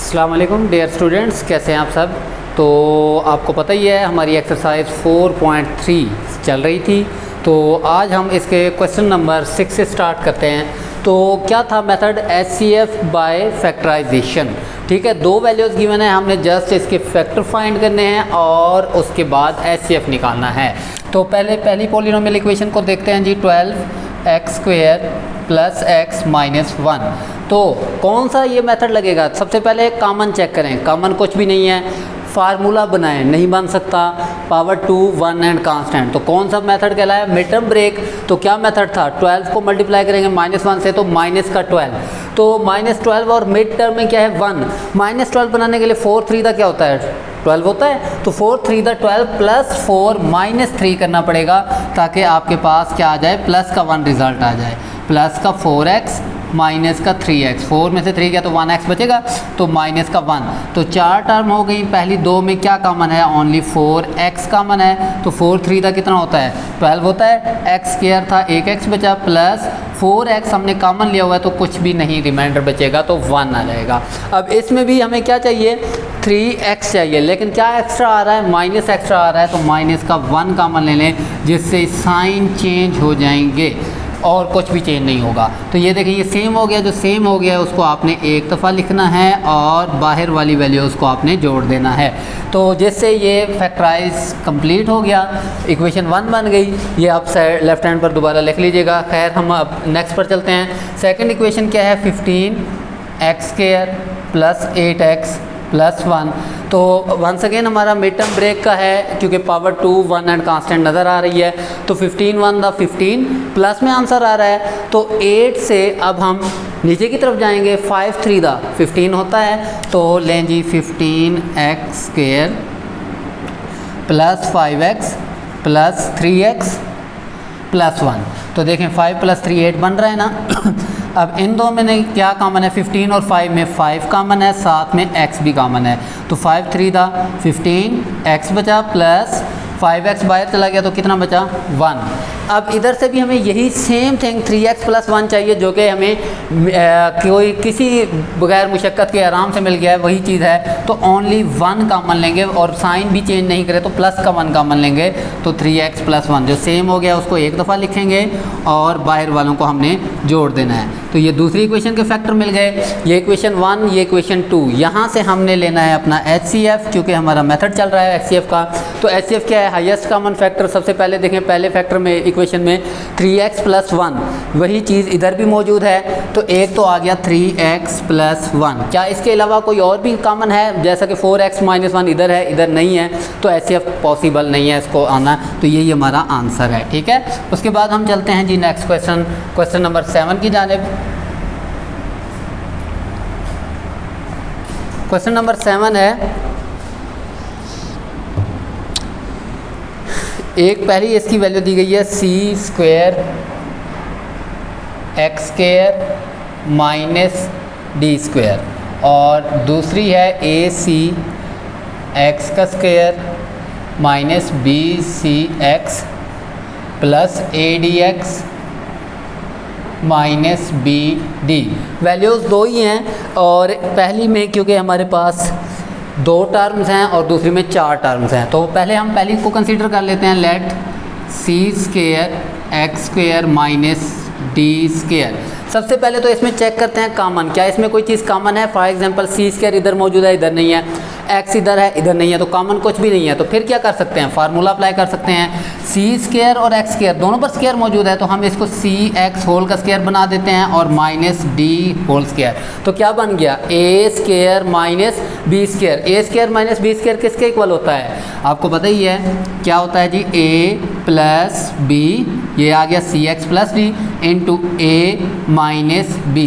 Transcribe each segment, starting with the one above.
अस्सलाम वालेकुम dear students, कैसे हैं आप सब। तो आपको पता ही है हमारी एक्सरसाइज 4.3 चल रही थी। तो आज हम इसके क्वेश्चन नंबर 6 से स्टार्ट करते हैं। तो क्या था मेथड HCF बाय फैक्टराइजेशन। ठीक है, दो वैल्यूज़ गिवन है, हमने जस्ट इसके फैक्टर फाइंड करने हैं और उसके बाद HCF निकालना है। तो पहली पॉलिनोमियल इक्वेशन को देखते हैं जी। 12x² plus x minus 1। तो कौन सा ये मेथड लगेगा, सबसे पहले कॉमन चेक करें। कॉमन कुछ भी नहीं है, फार्मूला बनाएं, नहीं बन सकता। Power 2 1 and constant. तो कौन सा मेथड कहलाया, मिड टर्म ब्रेक। तो क्या मेथड था, 12 को मल्टीप्लाई करेंगे -1 से, तो माइनस का 12। तो -12 और मिड टर्म में क्या है 1। -12 बनाने के लिए 4 3 का क्या होता है 12 होता है। तो 4 3 12 प्लस 4 -3 करना पड़ेगा ताकि आपके पास क्या आ जाए, प्लस का 1 रिजल्ट आ जाए। प्लस का 4x माइनस का 3x, 4 में से 3 गया तो 1x बचेगा, तो माइनस का 1। तो 4 टर्म हो गई। पहली दो में क्या कॉमन है, ओनली 4x कॉमन है। तो 4 3 कितना होता है 12 होता है। x² था, 1x बचा, प्लस 4x हमने कॉमन लिया हुआ है तो कुछ भी नहीं, रिमाइंडर बचेगा तो 1 आ जाएगा। अब इसमें भी हमें क्या चाहिए, 3x चाहिए, लेकिन क्या एक्स्ट्रा आ रहा है, माइनस एक्स्ट्रा आ रहा है। तो माइनस का 1 कॉमन ले लें, जिससे साइन चेंज हो जाएंगे और कुछ भी चेंज नहीं होगा। तो ये देखिए, ये सेम हो गया। जो सेम हो गया है उसको आपने एक दफ़ा लिखना है और बाहर वाली वैल्यू उसको आपने जोड़ देना है। तो जिससे ये फैक्टराइज कंप्लीट हो गया, इक्वेशन 1 बन गई। ये आप साइड लेफ्ट हैंड पर दोबारा लिख लीजिएगा। खैर, हम अब नेक्स्ट पर चलते हैं। सेकंड इक्वेशन क्या है, 15x² प्लस 8x प्लस 1। तो वंस अगेन हमारा मिड टर्म ब्रेक का है, क्योंकि पावर 2 1 एंड कांस्टेंट नज़र आ रही है। तो 15 1 द 15 प्लस में आंसर आ रहा है। तो 8 से अब हम नीचे की तरफ जाएंगे, 5 3 द 15 होता है। तो लें जी 15x² plus 5x plus 3x plus 1। तो देखें 5 + 3 8 बन रहा है ना। अब इन दो में क्या कॉमन है, 15 और 5 में 5 कॉमन है, साथ में x भी कॉमन है। तो 5 3 द 15 x बचा, प्लस 5x बाहर चला गया तो कितना बचा 1। अब इधर से भी हमें यही सेम थिंग 3x प्लस 1 चाहिए, जो कि हमें कोई किसी बगैर मुशक्क़त के आराम से मिल गया है, वही चीज़ है। तो ओनली 1 कॉमन लेंगे और साइन भी चेंज नहीं करे, तो प्लस का 1 कॉमन लेंगे। तो 3x प्लस 1 जो सेम हो गया उसको एक दफ़ा लिखेंगे और बाहर वालों को हमने जोड़ देना है। तो ये दूसरी इक्वेशन के फैक्टर मिल गए। ये इक्वेशन 1, ये इक्वेशन 2। यहाँ से हमने लेना है अपना HCF, क्योंकि हमारा मेथड चल रहा है HCF का। तो HCF क्या है, हाईएस्ट कॉमन फैक्टर। सबसे पहले देखें, पहले फैक्टर में इक्वेशन में 3x प्लस 1, वही चीज़ इधर भी मौजूद है। तो एक तो आ गया 3x प्लस 1। क्या इसके अलावा कोई और भी कॉमन है, जैसा कि 4x माइनस 1 इधर है, इधर नहीं है, तो HCF पॉसिबल नहीं है इसको आना। तो यही हमारा आंसर है। ठीक है, उसके बाद हम चलते हैं जी नेक्स्ट क्वेश्चन, क्वेश्चन नंबर 7 की जानिब। क्वेश्चन नंबर 7 है, एक पहली इसकी वैल्यू दी गई है c² x² माइनस d², और दूसरी है AC x² minus BCX plus ADX minus BD। Values दो ही हैं, और पहली में क्योंकि हमारे पास 2 टर्म्स हैं और दूसरी में 4 टर्म्स हैं, तो पहले हम पहली को कंसीडर कर लेते हैं। Let c² x² minus d²। सबसे पहले तो इसमें चेक करते हैं कॉमन, क्या इसमें कोई चीज़ कॉमन है। फॉर एग्जांपल c² इधर मौजूद है, इधर नहीं है, x इधर है, इधर नहीं है, तो कॉमन कुछ भी नहीं है। तो फिर क्या कर सकते हैं, फार्मूला अप्लाई कर सकते हैं। c² और x² दोनों पर स्क्वायर मौजूद है, तो हम इसको cx होल का स्क्वायर बना देते हैं और माइनस d होल स्क्वायर। तो क्या बन गया, a² minus b²। a² minus b² किसके इक्वल होता है, आपको पता ही है क्या होता है जी, a प्लस b, ये आ गया cx plus d into a minus b।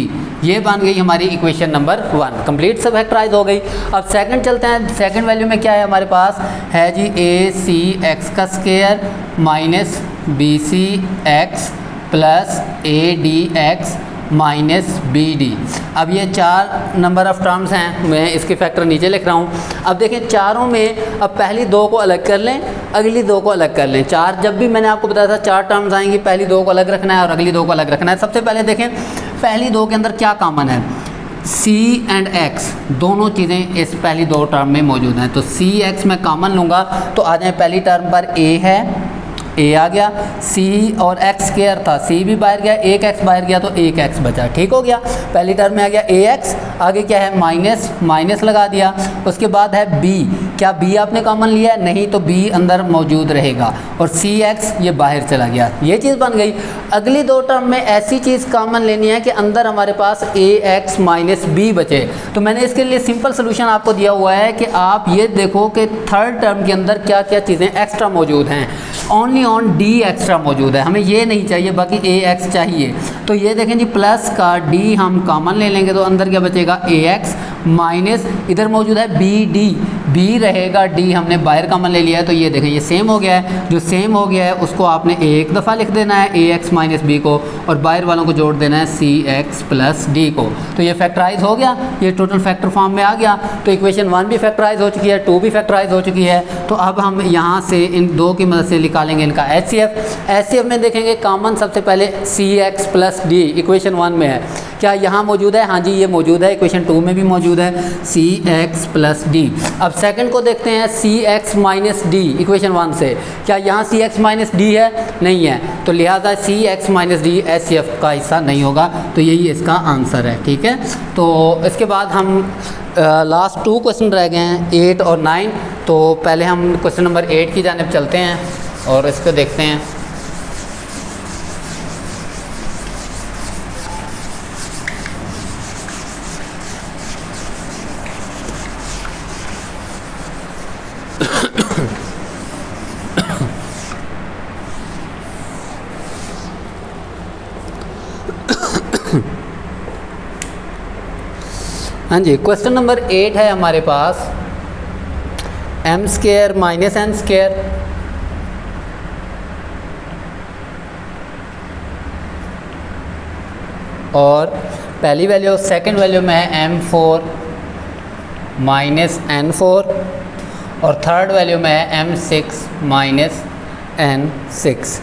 ये बन गई हमारी इक्वेशन नंबर 1, कंप्लीट सब फैक्टराइज हो गई। अब सेकंड चलते हैं। सेकंड वैल्यू में क्या है हमारे पास, है जी ACX² minus BCX plus ADX minus BD। अब ये 4 नंबर ऑफ़ टर्म्स हैं, मैं इसके फैक्टर नीचे लिख रहा हूँ। अब देखें चारों में, अब पहली 2 को अलग कर लें, अगली 2 को अलग कर लें। 4 जब भी मैंने आपको बताया था 4 टर्म्स आएंगी, पहली 2 को अलग रखना है और अगली 2 को अलग रखना है। सबसे पहले देखें पहली 2 के अंदर क्या कॉमन है, सी एंड एक्स दोनों चीज़ें इस पहली दो टर्म में मौजूद हैं, तो सी एक्स मैं कॉमन लूँगा तो आ जाए पहली टर्म पर ए है, ए आ गया, सी और एक्स स्क्वायर था, सी भी बाहर गया, एक एक्स बाहर गया तो एक एक्स बचा, ठीक हो गया। पहली टर्म में आ गया ए एक्स, आगे क्या है माइनस, माइनस लगा दिया। उसके बाद है बी, क्या बी आपने कॉमन लिया है? नहीं, तो बी अंदर मौजूद रहेगा और सी एक्स ये बाहर चला गया, ये चीज़ बन गई। अगली दो टर्म में ऐसी चीज़ कॉमन लेनी है कि अंदर हमारे पास ए एक्स माइनस बी बचे। तो मैंने इसके लिए सिंपल सोल्यूशन आपको दिया हुआ है कि आप ये देखो कि थर्ड टर्म के अंदर क्या क्या चीज़ें एक्स्ट्रा मौजूद हैं। ओनली ऑन डी एक्स्ट्रा मौजूद है, हमें ये नहीं चाहिए, बाकी ए एक्स चाहिए। तो ये देखें जी, प्लस का डी हम कॉमन ले लेंगे तो अंदर क्या बचेगा ए एक्स माइनस, इधर मौजूद है बी डी, बी रहेगा, डी हमने बाहर कॉमन ले लिया है, तो ये देखें ये सेम हो गया है। जो सेम हो गया है उसको आपने एक दफ़ा लिख देना है ए एक्स माइनस बी को, और बाहर वालों को जोड़ देना है सी एक्स प्लस डी को। तो ये फैक्टराइज हो गया, ये टोटल फैक्टर फॉर्म में आ गया। तो इक्वेशन 1 भी फैक्टराइज हो चुकी है, 2 भी फैक्टराइज हो चुकी है। तो अब हम यहाँ से इन दो की मदद से निकालेंगे इनका HCF। HCF में देखेंगे कॉमन सबसे पहले सी एक्स प्लस डी इक्वेशन 1 में है, क्या यहाँ मौजूद है? हाँ जी ये मौजूद है, इक्वेशन 2 में भी मौजूद है सी एक्स प्लस डी। अब सेकंड को देखते हैं सी एक्स माइनस डी इक्वेशन 1 से, क्या यहाँ सी एक्स माइनस डी है? नहीं है, तो लिहाजा सी एक्स माइनस डी HCF का हिस्सा नहीं होगा, तो यही इसका आंसर है, ठीक है। तो इसके बाद हम लास्ट 2 क्वेश्चन रह गए हैं 8 और 9। तो पहले हम क्वेश्चन नंबर 8 की जानिब चलते हैं और इसको देखते हैं। हाँ जी, क्वेश्चन नंबर 8 है हमारे पास, M square minus N square और पहली वैल्यू सेकंड वैल्यू में है M4 माइनस N4 और थर्ड वैल्यू में है M6 माइनस N6,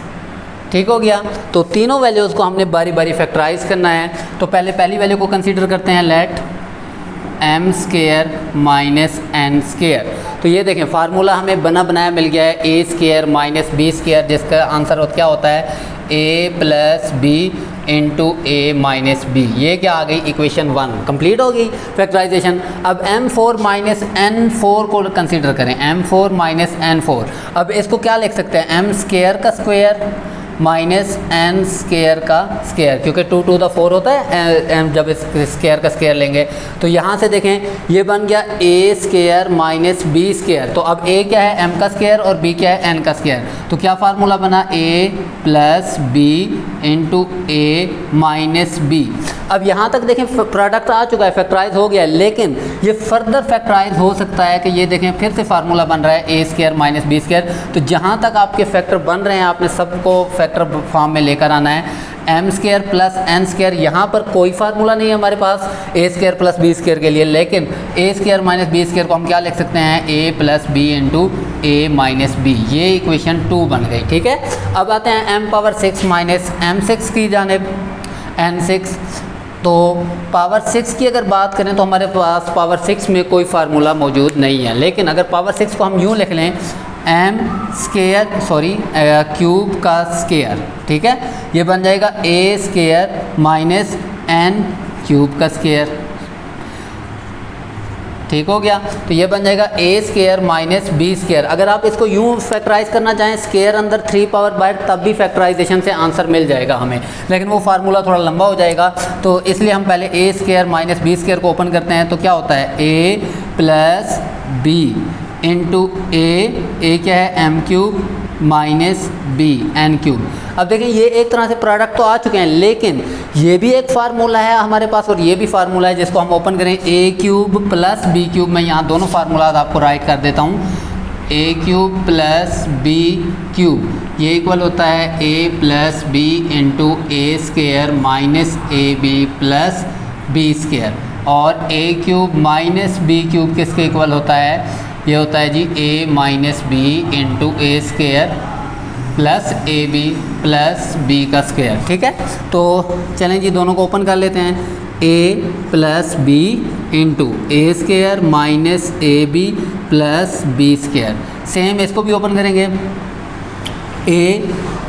ठीक हो गया। तो तीनों वैल्यूज़ को हमने बारी बारी फैक्टराइज करना है। तो पहले पहली वैल्यू को कंसीडर करते हैं, let M square minus N square. तो ये देखें फार्मूला हमें बना बनाया मिल गया है ए स्क्वायर माइनस बी स्क्वायर, जिसका आंसर क्या होता है A plus B into A minus B. ये क्या आ गई इक्वेशन 1 कंप्लीट हो गई फैक्टराइजेशन। अब M4 माइनस N4 को कंसीडर करें, M4 माइनस N4। अब इसको क्या लिख सकते हैं, एम स्क्वायर का स्क्वायर माइनस एन स्क्वायर का स्क्वायर, क्योंकि 2 टू द 4 होता है जब इस स्क्वायर का स्क्वायर लेंगे। तो यहाँ से देखें ये बन गया ए स्क्वायर माइनस बी स्क्वायर। तो अब ए क्या है एम का स्क्वायर और बी क्या है एन का स्क्वायर। तो क्या फार्मूला बना ए plus B into A minus B. अब यहाँ तक देखें प्रोडक्ट आ चुका है, फैक्टराइज हो गया है, लेकिन ये फर्दर फैक्टराइज हो सकता है कि ये देखें फिर से फार्मूला बन रहा है ए स्क्वायर माइनस बी स्क्वायर। तो जहाँ तक आपके फैक्टर बन रहे हैं आपने सबको फैक्टर फॉर्म में लेकर आना है। M square plus N square, यहाँ पर कोई फार्मूला नहीं है हमारे पास A square plus B square के लिए, लेकिन A square minus B square को हम क्या लिख सकते हैं ए plus B into A minus B. ये इक्वेशन 2 बन गई, ठीक है। अब आते हैं एम पावर 6 माइनस एम 6 की जानिब n6। तो पावर 6 की अगर बात करें तो हमारे पास पावर 6 में कोई फार्मूला मौजूद नहीं है, लेकिन अगर पावर 6 को हम यूँ लिख लें एम स्क्वायर क्यूब का स्क्वायर, ठीक है, ये बन जाएगा ए स्क्वायर माइनस एन क्यूब का स्क्वायर, ठीक हो गया। तो ये बन जाएगा ए स्क्वायर माइनस बी स्क्वायर। अगर आप इसको यूँ फैक्टराइज करना चाहें स्क्वायर अंदर 3 पावर बाहर, तब भी फैक्टराइजेशन से आंसर मिल जाएगा हमें, लेकिन वो फार्मूला थोड़ा लंबा हो जाएगा। तो इसलिए हम पहले A square minus B square को ओपन करते हैं। तो क्या होता है A plus B into A क्या है M cube minus B N cube. अब देखें ये एक तरह से प्रोडक्ट तो आ चुके हैं, लेकिन ये भी एक फार्मूला है हमारे पास और ये भी फार्मूला है, जिसको हम ओपन करें A cube plus B cube. मैं यहाँ दोनों फार्मूलाज आपको राइट कर देता हूँ, A cube plus B cube ये इक्वल होता है A plus B into A square minus A B plus B square, और A cube minus B cube किसके इक्वल होता है, ये होता है जी A minus B into A square plus A B plus B का स्क्वायर, ठीक है। तो चलें जी दोनों को ओपन कर लेते हैं। ए plus B into a square minus A B plus b square. Same इसको भी ओपन करेंगे, a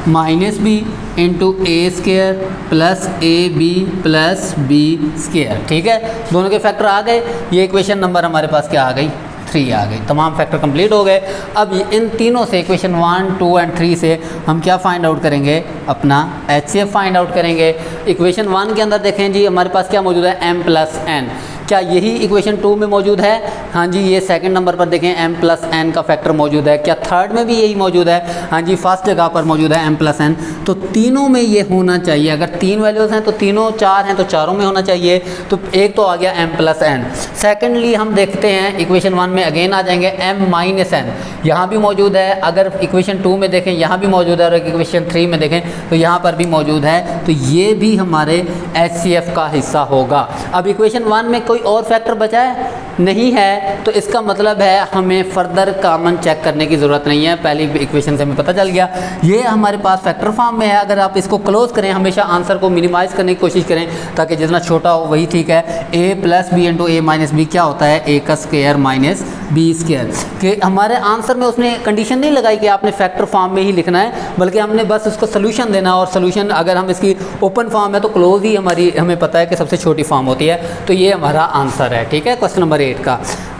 minus B into a square plus A B plus b square. ठीक है, दोनों के फैक्टर आ गए। ये इक्वेशन नंबर हमारे पास क्या आ गई, 3 आ गई। तमाम फैक्टर कंप्लीट हो गए। अब इन तीनों से इक्वेशन 1, 2 एंड 3 से हम क्या फाइंड आउट करेंगे, अपना HCF फाइंड आउट करेंगे। इक्वेशन 1 के अंदर देखें जी हमारे पास क्या मौजूद है, m प्लस n। क्या यही इक्वेशन 2 में मौजूद है? हाँ जी, ये सेकंड नंबर पर देखें m प्लस n का फैक्टर मौजूद है। क्या थर्ड में भी यही मौजूद है? हाँ जी, फर्स्ट जगह पर मौजूद है m प्लस n। तो तीनों में ये होना चाहिए। अगर 3 वैल्यूज़ हैं तो तीनों 4 हैं तो चारों में होना चाहिए। तो एक तो आ गया m प्लस n। सेकेंडली हम देखते हैं इक्वेशन 1 में अगेन आ जाएंगे m माइनस n, यहाँ भी मौजूद है। अगर इक्वेशन 2 में देखें यहाँ भी मौजूद है, और इक्वेशन 3 में देखें तो यहाँ पर भी मौजूद है। तो ये भी हमारे HCF का हिस्सा होगा। अब इक्वेशन 1 में कोई और फैक्टर बचा है? नहीं है। तो इसका मतलब है हमें फर्दर कॉमन चेक करने की ज़रूरत नहीं है, पहली इक्वेशन से हमें पता चल गया ये हमारे पास फैक्टर फॉर्म में है। अगर आप इसको क्लोज करें, हमेशा आंसर को मिनिमाइज़ करने की कोशिश करें ताकि जितना छोटा हो वही ठीक है। a plus B into A minus B क्या होता है, a का स्क्वायर माइनस बी स्क्वायर। कि हमारे आंसर में उसने कंडीशन नहीं लगाई कि आपने फैक्टर फॉर्म में ही लिखना है, बल्कि हमने बस उसको सोल्यूशन देना। और सोल्यूशन अगर हम इसकी ओपन फॉर्म है तो क्लोज ही हमारी, हमें पता है कि सबसे छोटी फॉर्म होती है। तो ये हमारा आंसर है। ठीक है, क्वेश्चन नंबर 8 का।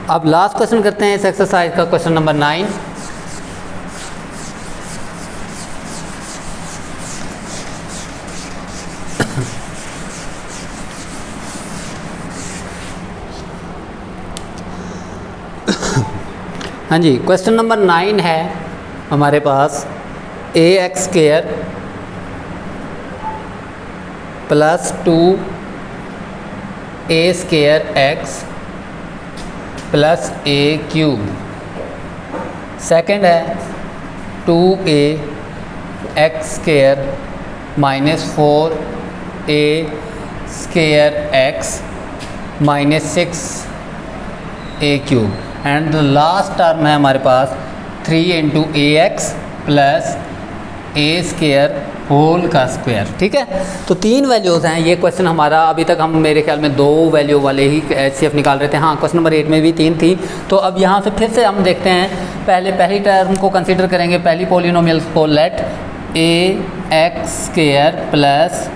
अब लास्ट क्वेश्चन करते हैं इस एक्सरसाइज का, क्वेश्चन नंबर 9। हाँ जी, क्वेश्चन नंबर 9 है हमारे पास ए x square plus 2 A square x plus a cube. Second है 2a x square minus 4 A square x minus 6 A cube. And the last term है हमारे पास 3 इंटू ए एक्स प्लस ए square whole का square. ठीक है, तो 3 वैल्यूज़ हैं। ये question हमारा अभी तक हम मेरे ख्याल में 2 वैल्यू वाले ही HCF निकाल रहे थे। हाँ, क्वेश्चन नंबर 8 में भी 3 थी। तो अब यहाँ से फिर से हम देखते हैं, पहली टर्म को कंसीडर करेंगे, पहली पॉलिनोमियल को। Let a x square plus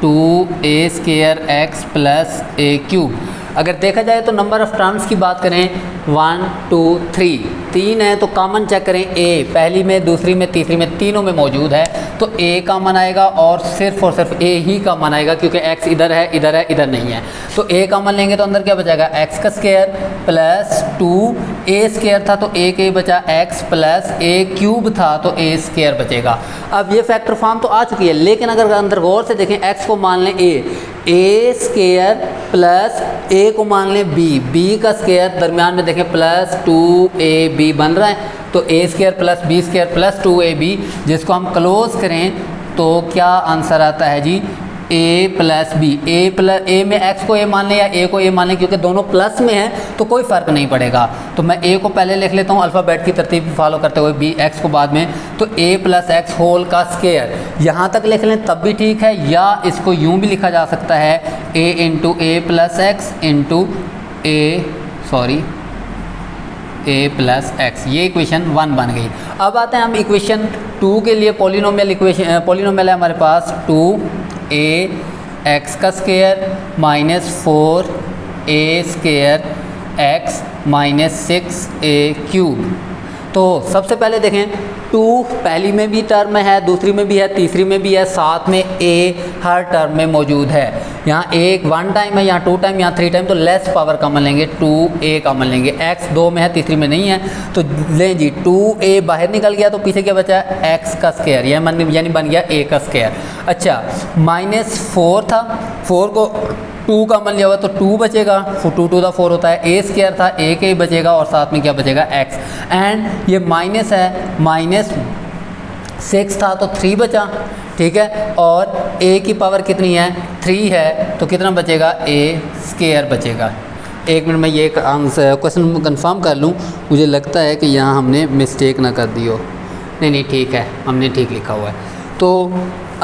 2a square x plus a cube. अगर देखा जाए तो नंबर ऑफ़ टर्म्स की बात करें 1, 2, 3 है। तो कॉमन चेक करें, a पहली में, दूसरी में, तीसरी में, तीनों में मौजूद है। तो a कॉमन आएगा और सिर्फ a ही कॉमन आएगा, क्योंकि x इधर है, इधर है, इधर नहीं है। तो a कॉमन लेंगे तो अंदर क्या बचेगा, x का स्क्वायर प्लस 2a स्क्वायर था तो a के बचा x प्लस a क्यूब था तो a स्क्वायर बचेगा। अब ये फैक्टर फॉर्म तो आ चुकी है, लेकिन अगर अंदर गौर से देखें, x को मान लें a स्क्वायर प्लस a को मान लें b का स्क्वायर, दरमियान में देखें प्लस 2ab बन रहा है। तो a square plus b square plus 2ab, जिसको हम क्लोज करें तो क्या आंसर आता है जी, a प्लस बी। a में x को a मान लें या a को a मान लें, क्योंकि दोनों प्लस में हैं तो कोई फ़र्क नहीं पड़ेगा। तो मैं a को पहले लिख लेता हूँ अल्फ़ाबेट की तरतीब फॉलो करते हुए, b x को बाद में। तो a प्लस एक्स होल का स्क्वायर यहाँ तक लिख लें तब भी ठीक है, या इसको यूँ भी लिखा जा सकता है a into A plus x into a plus x. ये इक्वेशन 1 बन गई। अब आते हैं हम इक्वेशन 2 के लिए। पॉलिनोमियल है हमारे पास 2a एक्स का square minus 4a square x minus 6a cube. तो सबसे पहले देखें, 2 पहली में भी टर्म है, दूसरी में भी है, तीसरी में भी है, साथ में a हर टर्म में मौजूद है। यहाँ a 1 टाइम है, यहाँ 2 टाइम, यहाँ 3 टाइम, तो लेस पावर कॉमन लेंगे, 2a कॉमन लेंगे। x 2 में है, तीसरी में नहीं है, तो लें जी 2a बाहर निकल गया तो पीछे क्या बचा, x का स्क्वायर, यानी बन गया a का स्क्वायर। अच्छा, माइनस 4 था, 4 को 2 कॉमन लिया हुआ तो 2 बचेगा, 2 टू द 4 होता है, a स्क्वायर था, a के ही बचेगा और साथ में क्या बचेगा, x। एंड ये माइनस है, माइनस 6 था तो 3 बचा। ठीक है, और a की पावर कितनी है, 3 है, तो कितना बचेगा, a स्क्वायर बचेगा। एक मिनट में ये आंसर क्वेश्चन कंफर्म कर लूँ, मुझे लगता है कि यहाँ हमने मिस्टेक ना कर दी हो। नहीं ठीक है, हमने ठीक लिखा हुआ है। तो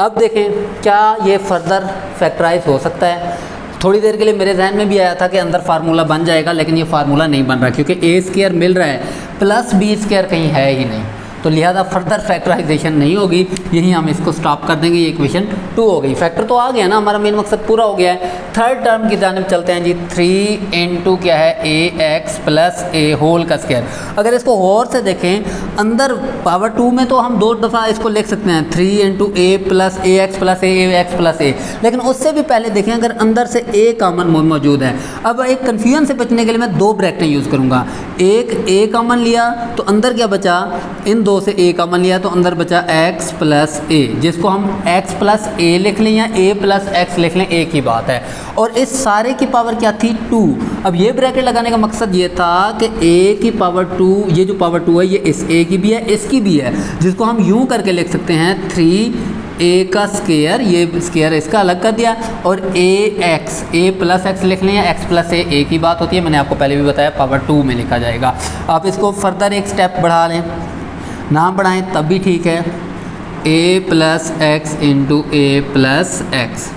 अब देखें क्या ये फर्दर फैक्टराइज हो सकता है। थोड़ी देर के लिए मेरे जहन में भी आया था कि अंदर फार्मूला बन जाएगा, लेकिन ये फार्मूला नहीं बन रहा क्योंकि ए स्क्वायर मिल रहा है प्लस बी स्क्वायर कहीं है ही नहीं, तो लिहाजा फर्दर फैक्टराइजेशन नहीं होगी, यहीं हम इसको स्टॉप कर देंगे। ये इक्वेशन 2 हो गई। फैक्टर तो आ गया ना, हमारा मेन मकसद पूरा हो गया है। थर्ड टर्म की जानिब चलते हैं जी। 3 इंटू क्या है ए एक्स प्लस ए होल का स्क्वायर। अगर इसको और से देखें, अंदर पावर 2 में तो हम 2 दफ़ा इसको लिख सकते हैं 3 इंटू ए प्लस ए एक्स प्लस ए एक्स प्लस ए, लेकिन उससे भी पहले देखें अगर अंदर से ए कॉमन मौजूद है। अब एक कन्फ्यूजन से बचने के लिए मैं 2 ब्रैकेटें यूज़ करूँगा। एक ए कॉमन लिया तो अंदर क्या बचा, इन 2 से a कॉमन लिया तो अंदर बचा x प्लस ए, जिसको हम x प्लस ए लिख लें या a प्लस एक्स लिख लें, एक ही बात है। और इस सारे की पावर क्या थी 2। अब ये ब्रैकेट लगाने का मकसद ये था कि a की पावर 2, ये जो पावर 2 है ये इस a की भी है इसकी भी है, जिसको हम यूं करके लिख सकते हैं 3a का स्क्वायर, ये स्क्वायर इसका अलग कर दिया, और a प्लस एक्स लिख लें या x प्लस ए की बात होती है, मैंने आपको पहले भी बताया पावर 2 में लिखा जाएगा। आप इसको फर्दर एक स्टेप बढ़ा लें, ना बढ़ाएं तब भी ठीक है, a plus x into A plus x,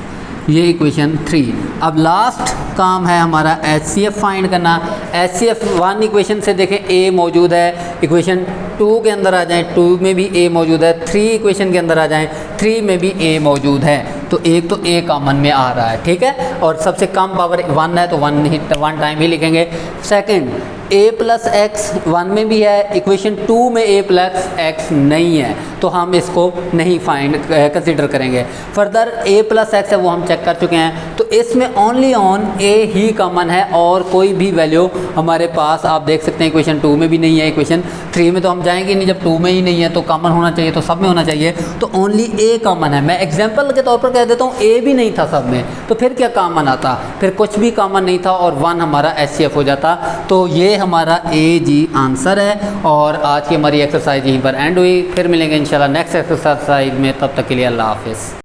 ये इक्वेशन 3। अब लास्ट काम है हमारा HCF फाइंड करना। HCF 1 इक्वेशन से देखें a मौजूद है, इक्वेशन 2 के अंदर आ जाएं, 2 में भी a मौजूद है, 3 इक्वेशन के अंदर आ जाएं, 3 में भी a मौजूद है, तो एक तो a कॉमन में आ रहा है, ठीक है। और सबसे कम पावर 1 है तो 1 टाइम ही लिखेंगे। सेकंड, a प्लस एक्स 1 में भी है, इक्वेशन 2 में a प्लस एक्स नहीं है, तो हम इसको नहीं फाइंड कंसिडर करेंगे। फर्दर a प्लस एक्स है वो हम चेक कर चुके हैं, तो इसमें only on a he common है और कोई भी वैल्यू हमारे पास आप देख सकते हैं इक्वेशन 2 में भी नहीं है, इक्वेशन 3 में तो हम जाएंगे नहीं, जब 2 में ही नहीं है तो कॉमन होना चाहिए, तो सब में होना चाहिए, तो ओनली a कॉमन है। मैं एग्जांपल के तौर पर कह देता हूँ a भी नहीं था सब में, तो फिर क्या कॉमन आता, फिर कुछ भी कॉमन नहीं था और 1 हमारा HCF हो जाता। तो ये हमारा AG आंसर है। और आज की हमारी एक्सरसाइज यहीं पर एंड हुई, फिर मिलेंगे इंशाल्लाह नेक्स्ट एक्सरसाइज में, तब तक के लिए अल्लाह हाफिज़।